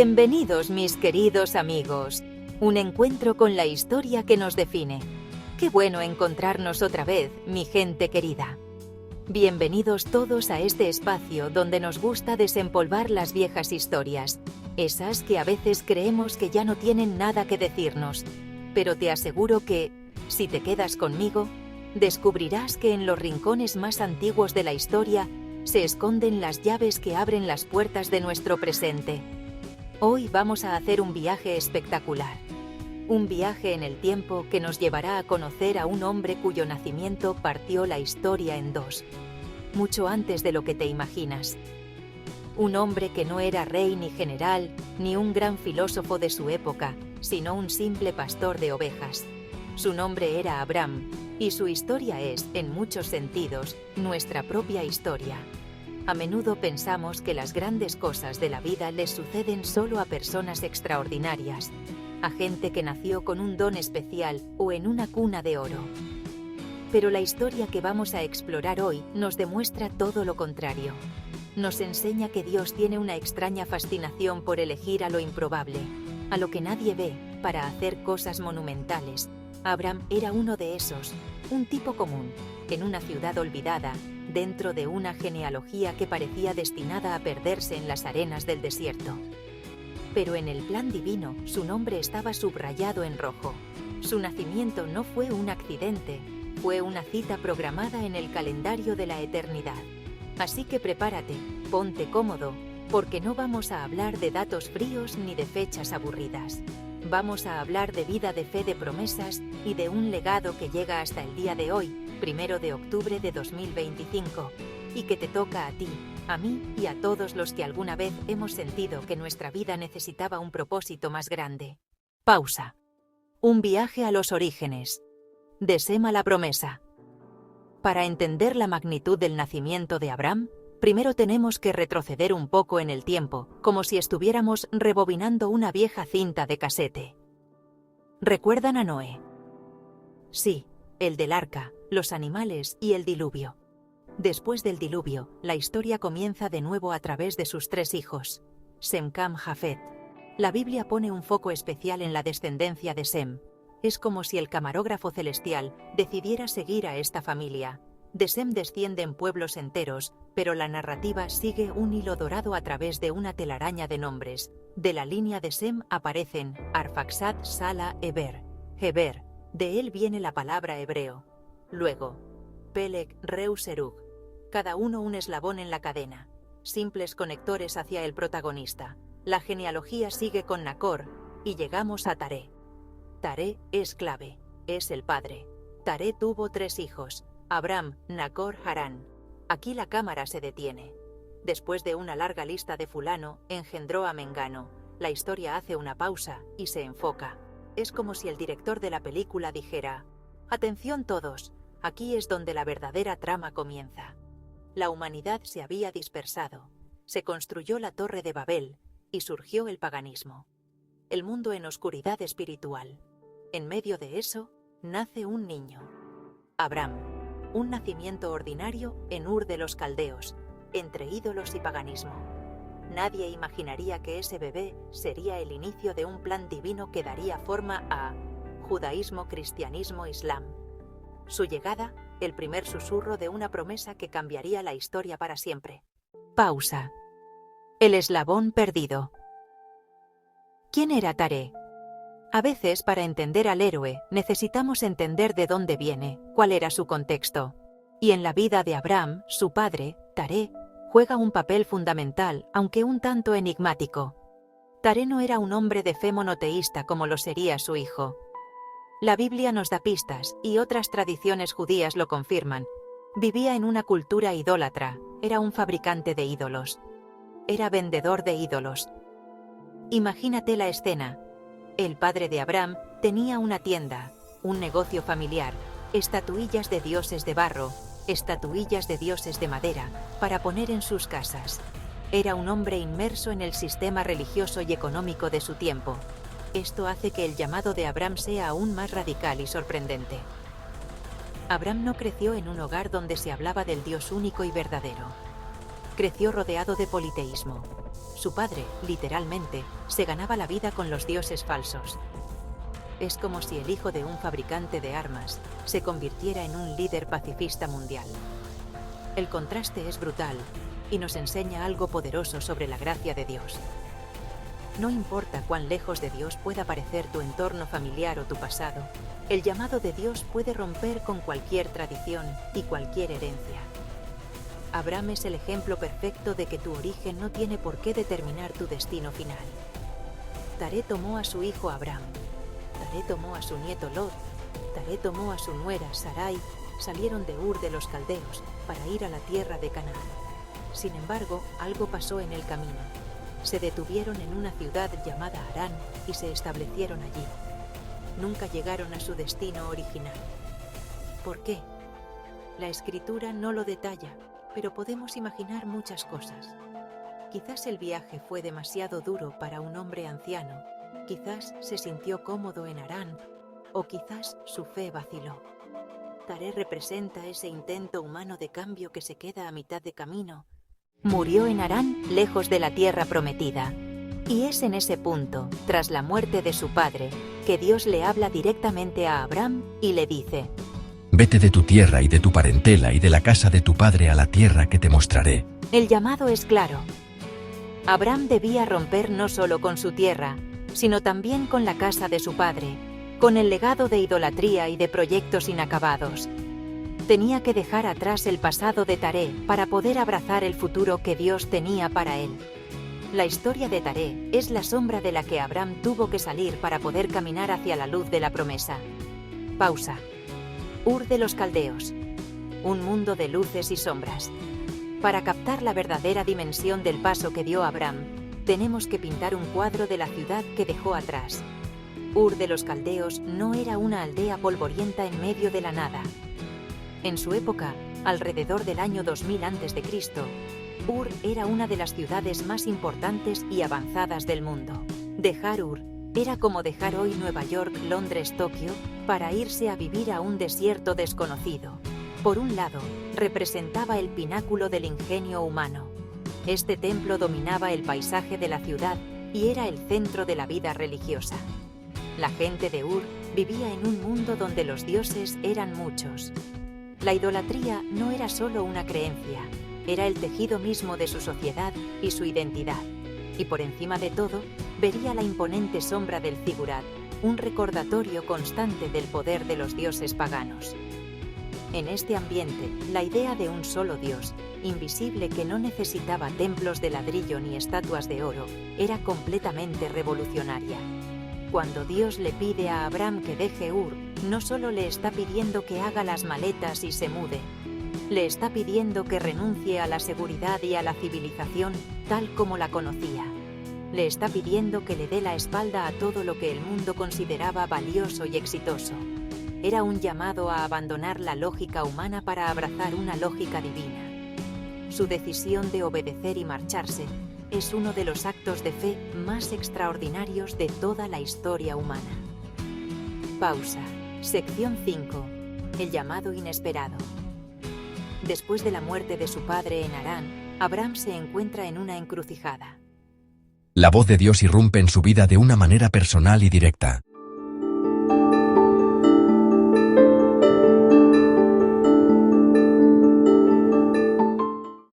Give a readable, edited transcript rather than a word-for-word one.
Bienvenidos, mis queridos amigos. Un encuentro con la historia que nos define. Qué bueno encontrarnos otra vez, mi gente querida. Bienvenidos todos a este espacio donde nos gusta desempolvar las viejas historias, esas que a veces creemos que ya no tienen nada que decirnos. Pero te aseguro que, si te quedas conmigo, descubrirás que en los rincones más antiguos de la historia se esconden las llaves que abren las puertas de nuestro presente. Hoy vamos a hacer un viaje espectacular. Un viaje en el tiempo que nos llevará a conocer a un hombre cuyo nacimiento partió la historia en dos, mucho antes de lo que te imaginas. Un hombre que no era rey ni general, ni un gran filósofo de su época, sino un simple pastor de ovejas. Su nombre era Abraham, y su historia es, en muchos sentidos, nuestra propia historia. A menudo pensamos que las grandes cosas de la vida les suceden solo a personas extraordinarias, a gente que nació con un don especial o en una cuna de oro. Pero la historia que vamos a explorar hoy nos demuestra todo lo contrario. Nos enseña que Dios tiene una extraña fascinación por elegir a lo improbable, a lo que nadie ve, para hacer cosas monumentales. Abraham era uno de esos, un tipo común, en una ciudad olvidada, dentro de una genealogía que parecía destinada a perderse en las arenas del desierto. Pero en el plan divino, su nombre estaba subrayado en rojo. Su nacimiento no fue un accidente, fue una cita programada en el calendario de la eternidad. Así que prepárate, ponte cómodo, porque no vamos a hablar de datos fríos ni de fechas aburridas. Vamos a hablar de vida de fe, de promesas y de un legado que llega hasta el día de hoy, 1 de octubre de 2025, y que te toca a ti, a mí y a todos los que alguna vez hemos sentido que nuestra vida necesitaba un propósito más grande. Pausa. Un viaje a los orígenes. De Sem a la promesa. Para entender la magnitud del nacimiento de Abraham, primero tenemos que retroceder un poco en el tiempo, como si estuviéramos rebobinando una vieja cinta de casete. ¿Recuerdan a Noé? Sí, el del arca, los animales y el diluvio. Después del diluvio, la historia comienza de nuevo a través de sus tres hijos, Sem, Cam, Jafet. La Biblia pone un foco especial en la descendencia de Sem. Es como si el camarógrafo celestial decidiera seguir a esta familia. De Sem descienden pueblos enteros, pero la narrativa sigue un hilo dorado a través de una telaraña de nombres. De la línea de Sem aparecen Arfaxad, Sala, Eber. Heber, de él viene la palabra hebreo. Luego, Peleg, Reu, Serug. Cada uno un eslabón en la cadena. Simples conectores hacia el protagonista. La genealogía sigue con Nacor, y llegamos a Taré. Taré es clave, es el padre. Taré tuvo tres hijos, Abraham, Nacor, Harán. Aquí la cámara se detiene. Después de una larga lista de fulano, engendró a Mengano. La historia hace una pausa y se enfoca. Es como si el director de la película dijera: «Atención todos, aquí es donde la verdadera trama comienza». La humanidad se había dispersado, se construyó la Torre de Babel y surgió el paganismo. El mundo en oscuridad espiritual. En medio de eso, nace un niño. Abraham. Un nacimiento ordinario en Ur de los Caldeos, entre ídolos y paganismo. Nadie imaginaría que ese bebé sería el inicio de un plan divino que daría forma a judaísmo, cristianismo, islam. Su llegada, el primer susurro de una promesa que cambiaría la historia para siempre. Pausa. El eslabón perdido. ¿Quién era Taré? A veces, para entender al héroe, necesitamos entender de dónde viene, cuál era su contexto. Y en la vida de Abraham, su padre, Taré, juega un papel fundamental, aunque un tanto enigmático. Taré no era un hombre de fe monoteísta como lo sería su hijo. La Biblia nos da pistas, y otras tradiciones judías lo confirman. Vivía en una cultura idólatra, era un fabricante de ídolos. Era vendedor de ídolos. Imagínate la escena. El padre de Abraham tenía una tienda, un negocio familiar, estatuillas de dioses de barro, estatuillas de dioses de madera, para poner en sus casas. Era un hombre inmerso en el sistema religioso y económico de su tiempo. Esto hace que el llamado de Abraham sea aún más radical y sorprendente. Abraham no creció en un hogar donde se hablaba del Dios único y verdadero. Creció rodeado de politeísmo. Su padre, literalmente, se ganaba la vida con los dioses falsos. Es como si el hijo de un fabricante de armas se convirtiera en un líder pacifista mundial. El contraste es brutal y nos enseña algo poderoso sobre la gracia de Dios. No importa cuán lejos de Dios pueda parecer tu entorno familiar o tu pasado, el llamado de Dios puede romper con cualquier tradición y cualquier herencia. Abraham es el ejemplo perfecto de que tu origen no tiene por qué determinar tu destino final. Taré tomó a su hijo Abraham, Taré tomó a su nieto Lot, Taré tomó a su nuera Sarai, salieron de Ur de los Caldeos para ir a la tierra de Canaán. Sin embargo, algo pasó en el camino. Se detuvieron en una ciudad llamada Harán y se establecieron allí. Nunca llegaron a su destino original. ¿Por qué? La escritura no lo detalla, pero podemos imaginar muchas cosas. Quizás el viaje fue demasiado duro para un hombre anciano, quizás se sintió cómodo en Harán, o quizás su fe vaciló. Taré representa ese intento humano de cambio que se queda a mitad de camino. Murió en Harán, lejos de la tierra prometida. Y es en ese punto, tras la muerte de su padre, que Dios le habla directamente a Abraham y le dice: Vete de tu tierra y de tu parentela y de la casa de tu padre a la tierra que te mostraré. El llamado es claro. Abraham debía romper no solo con su tierra, sino también con la casa de su padre, con el legado de idolatría y de proyectos inacabados. Tenía que dejar atrás el pasado de Taré para poder abrazar el futuro que Dios tenía para él. La historia de Taré es la sombra de la que Abraham tuvo que salir para poder caminar hacia la luz de la promesa. Pausa. Ur de los Caldeos. Un mundo de luces y sombras. Para captar la verdadera dimensión del paso que dio Abraham, tenemos que pintar un cuadro de la ciudad que dejó atrás. Ur de los Caldeos no era una aldea polvorienta en medio de la nada. En su época, alrededor del año 2000 a.C., Ur era una de las ciudades más importantes y avanzadas del mundo. Dejar Ur era como dejar hoy Nueva York, Londres, Tokio, para irse a vivir a un desierto desconocido. Por un lado, representaba el pináculo del ingenio humano. Este templo dominaba el paisaje de la ciudad y era el centro de la vida religiosa. La gente de Ur vivía en un mundo donde los dioses eran muchos. La idolatría no era solo una creencia, era el tejido mismo de su sociedad y su identidad. Y por encima de todo, vería la imponente sombra del Zigurat, un recordatorio constante del poder de los dioses paganos. En este ambiente, la idea de un solo Dios, invisible que no necesitaba templos de ladrillo ni estatuas de oro, era completamente revolucionaria. Cuando Dios le pide a Abraham que deje Ur, no solo le está pidiendo que haga las maletas y se mude, le está pidiendo que renuncie a la seguridad y a la civilización tal como la conocía. Le está pidiendo que le dé la espalda a todo lo que el mundo consideraba valioso y exitoso. Era un llamado a abandonar la lógica humana para abrazar una lógica divina. Su decisión de obedecer y marcharse es uno de los actos de fe más extraordinarios de toda la historia humana. Pausa. Sección 5. El llamado inesperado. Después de la muerte de su padre en Harán, Abraham se encuentra en una encrucijada. La voz de Dios irrumpe en su vida de una manera personal y directa.